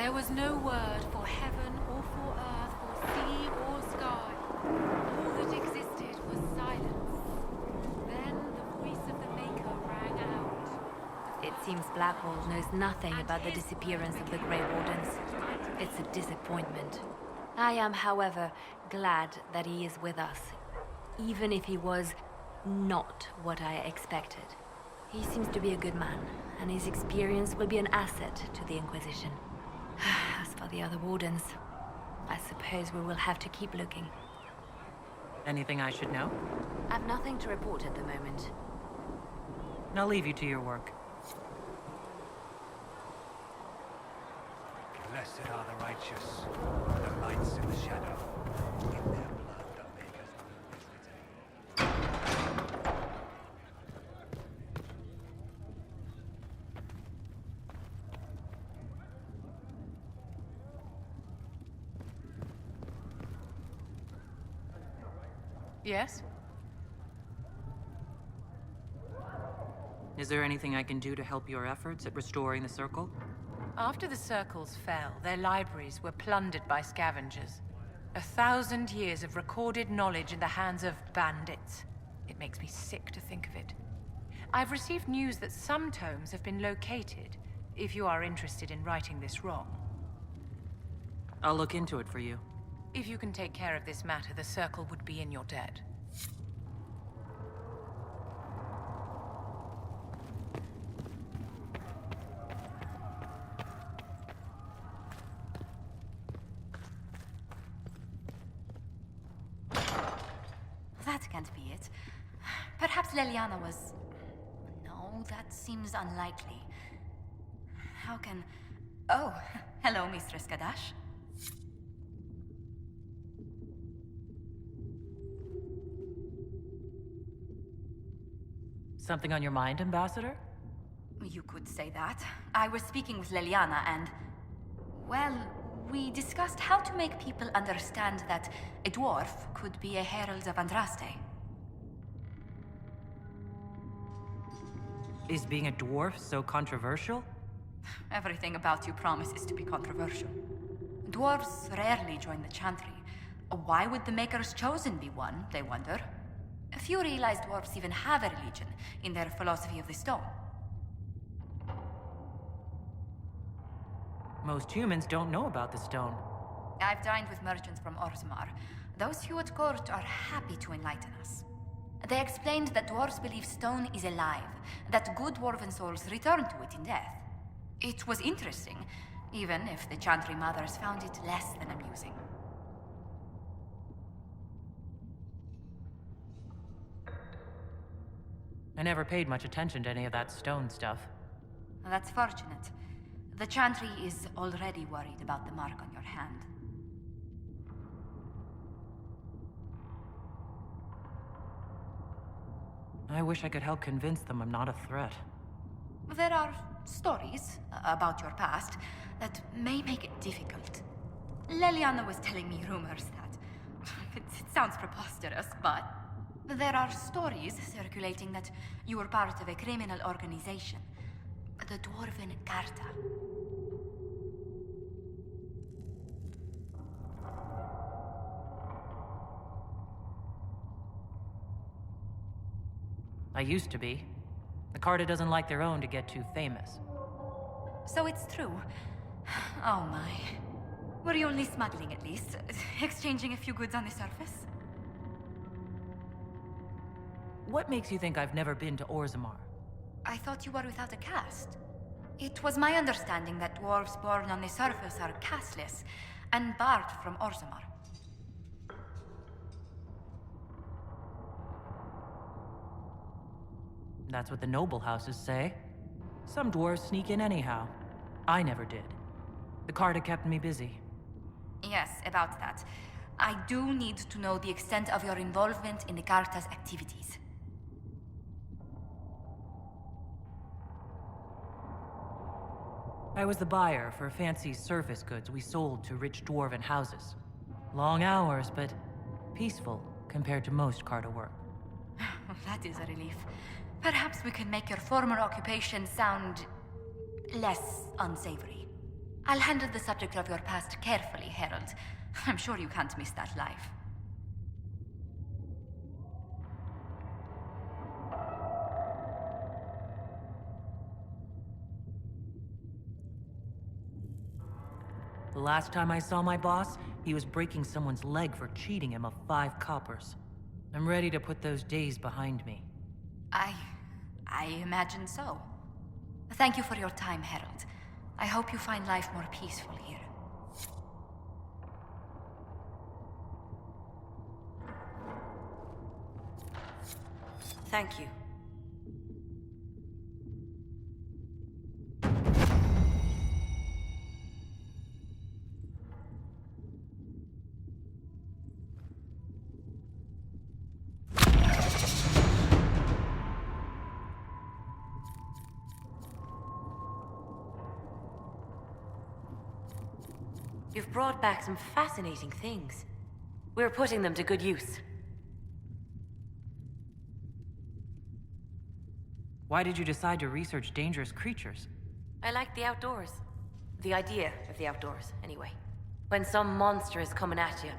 There was no word for heaven or for earth, for sea or sky. All that existed was silence. Then the voice of the Maker rang out. It seems Blackwall knows nothing about the disappearance of the Grey Wardens. It's a disappointment. I am, however, glad that he is with us, even if he was not what I expected. He seems to be a good man, and his experience will be an asset to the Inquisition. As for the other Wardens, I suppose we will have to keep looking. Anything I should know? I've nothing to report at the moment. I'll leave you to your work. Blessed are the righteous, the lights in the shadow. In their blood the Maker's will is retained. Yes? Is there anything I can do to help your efforts at restoring the Circle? After the Circles fell, their libraries were plundered by scavengers. 1,000 years of recorded knowledge in the hands of bandits. It makes me sick to think of it. I've received news that some tomes have been located, if you are interested in righting this wrong. I'll look into it for you. If you can take care of this matter, the Circle would be in your debt. That can't be it. Perhaps Leliana was... No, that seems unlikely. How can... Oh, hello, Mistress Kadash. Something on your mind, Ambassador? You could say that. I was speaking with Leliana and... Well, we discussed how to make people understand that a dwarf could be a herald of Andraste. Is being a dwarf so controversial? Everything about you promises to be controversial. Dwarves rarely join the Chantry. Why would the Maker's Chosen be one, they wonder? Few realize dwarves even have a religion in their philosophy of the stone. Most humans don't know about the stone. I've dined with merchants from Orzammar. Those few at court are happy to enlighten us. They explained that dwarves believe stone is alive, that good dwarven souls return to it in death. It was interesting, even if the Chantry mothers found it less than amusing. I never paid much attention to any of that stone stuff. That's fortunate. The Chantry is already worried about the mark on your hand. I wish I could help convince them I'm not a threat. There are stories about your past that may make it difficult. Leliana was telling me rumors that... It sounds preposterous, but... There are stories circulating that you were part of a criminal organization. The Dwarven Carta. I used to be. The Carta doesn't like their own to get too famous. So it's true. Oh my. Were you only smuggling at least? Exchanging a few goods on the surface? What makes you think I've never been to Orzammar? I thought you were without a caste. It was my understanding that dwarves born on the surface are casteless and barred from Orzammar. That's what the noble houses say. Some dwarves sneak in anyhow. I never did. The Carta kept me busy. Yes, about that. I do need to know the extent of your involvement in the Carta's activities. I was the buyer for fancy service goods we sold to rich dwarven houses. Long hours, but peaceful compared to most Carta work. That is a relief. Perhaps we can make your former occupation sound... less unsavory. I'll handle the subject of your past carefully, Herald. I'm sure you can't miss that life. The last time I saw my boss, he was breaking someone's leg for cheating him of 5 coppers. I'm ready to put those days behind me. I imagine so. Thank you for your time, Herald. I hope you find life more peaceful here. Thank you. You've brought back some fascinating things. We're putting them to good use. Why did you decide to research dangerous creatures? I like the outdoors. The idea of the outdoors, anyway. When some monster is coming at you,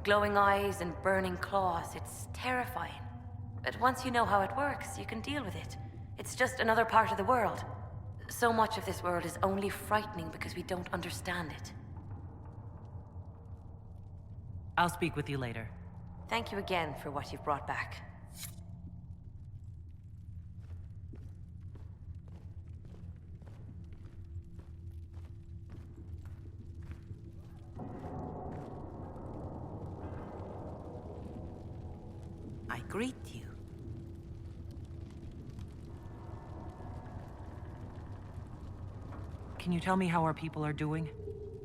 glowing eyes and burning claws, it's terrifying. But once you know how it works, you can deal with it. It's just another part of the world. So much of this world is only frightening because we don't understand it. I'll speak with you later. Thank you again for what you've brought back. I greet you. Can you tell me how our people are doing?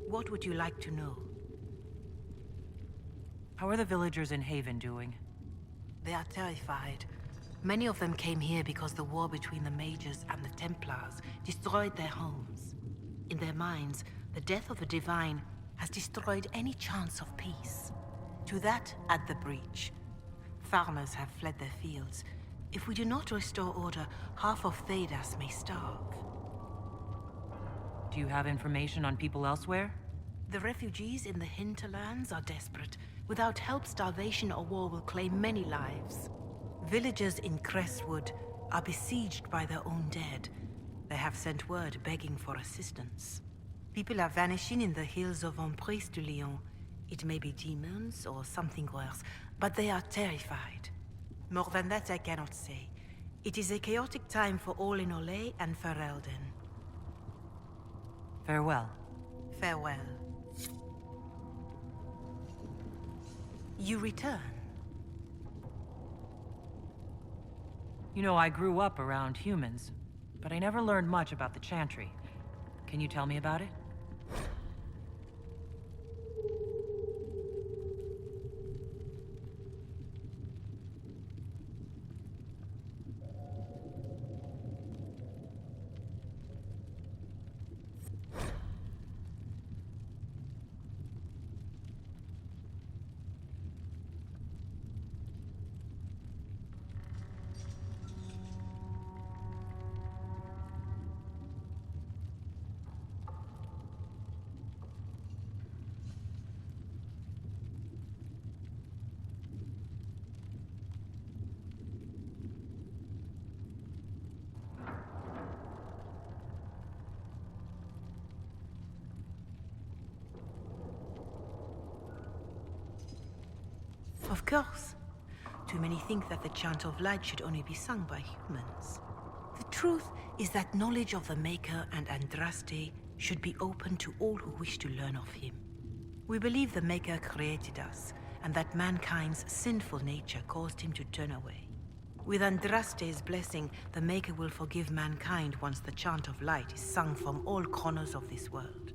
What would you like to know? How are the villagers in Haven doing? They are terrified. Many of them came here because the war between the Mages and the Templars destroyed their homes. In their minds, the death of the Divine has destroyed any chance of peace. To that, add the breach. Farmers have fled their fields. If we do not restore order, half of Thedas may starve. Do you have information on people elsewhere? The refugees in the hinterlands are desperate. Without help, starvation or war will claim many lives. Villagers in Crestwood are besieged by their own dead. They have sent word begging for assistance. People are vanishing in the hills of Emprise de Lyon. It may be demons or something worse, but they are terrified. More than that I cannot say. It is a chaotic time for all in Olay and Ferelden. Farewell. Farewell. You return. You know, I grew up around humans, but I never learned much about the Chantry. Can you tell me about it? Of course. Too many think that the Chant of Light should only be sung by humans. The truth is that knowledge of the Maker and Andraste should be open to all who wish to learn of him. We believe the Maker created us, and that mankind's sinful nature caused him to turn away. With Andraste's blessing, the Maker will forgive mankind once the Chant of Light is sung from all corners of this world.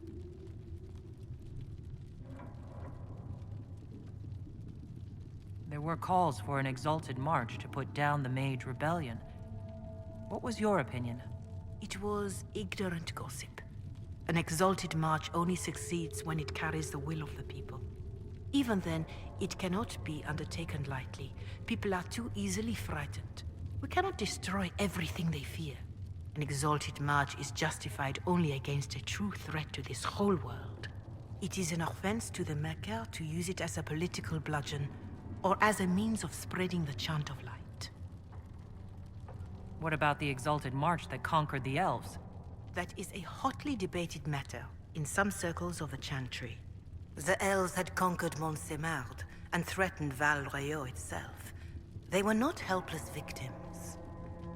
There were calls for an exalted march to put down the Mage Rebellion. What was your opinion? It was ignorant gossip. An exalted march only succeeds when it carries the will of the people. Even then, it cannot be undertaken lightly. People are too easily frightened. We cannot destroy everything they fear. An exalted march is justified only against a true threat to this whole world. It is an offense to the Maker to use it as a political bludgeon, or as a means of spreading the chant of light. What about the Exalted March that conquered the elves? That is a hotly debated matter in some circles of the Chantry. The elves had conquered Montsemard and threatened Val Royeaux itself. They were not helpless victims.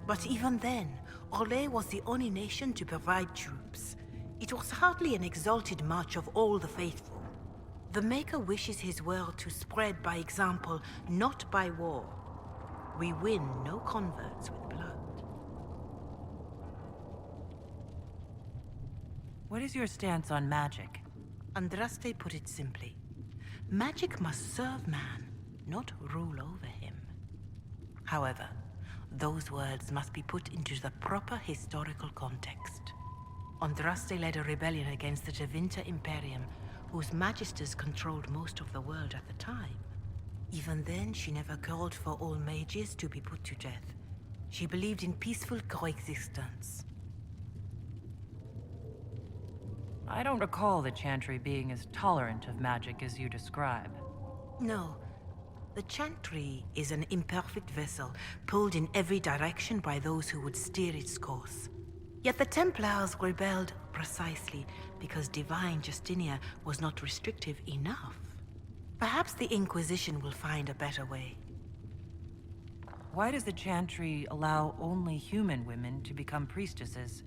But even then, Orlais was the only nation to provide troops. It was hardly an exalted march of all the faithful. The Maker wishes his world to spread by example, not by war. We win no converts with blood. What is your stance on magic? Andraste put it simply. Magic must serve man, not rule over him. However, those words must be put into the proper historical context. Andraste led a rebellion against the Tevinter Imperium, whose magisters controlled most of the world at the time. Even then, she never called for all mages to be put to death. She believed in peaceful coexistence. I don't recall the Chantry being as tolerant of magic as you describe. No. The Chantry is an imperfect vessel, pulled in every direction by those who would steer its course. Yet the Templars rebelled precisely because divine Justinia was not restrictive enough. Perhaps the Inquisition will find a better way. Why does the Chantry allow only human women to become priestesses?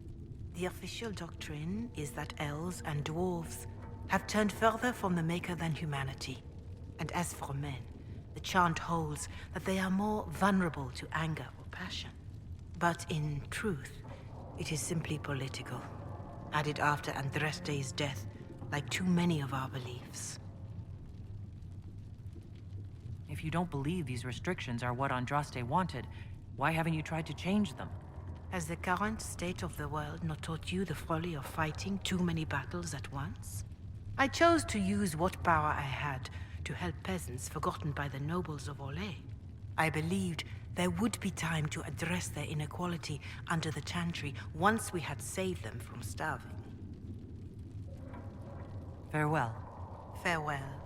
The official doctrine is that elves and dwarves have turned further from the Maker than humanity. And as for men, the chant holds that they are more vulnerable to anger or passion. But in truth, it is simply political, added after Andraste's death, like too many of our beliefs. If you don't believe these restrictions are what Andraste wanted, why haven't you tried to change them? Has the current state of the world not taught you the folly of fighting too many battles at once? I chose to use what power I had to help peasants forgotten by the nobles of Orlais. I believed there would be time to address their inequality under the Chantry once we had saved them from starving. Farewell. Farewell.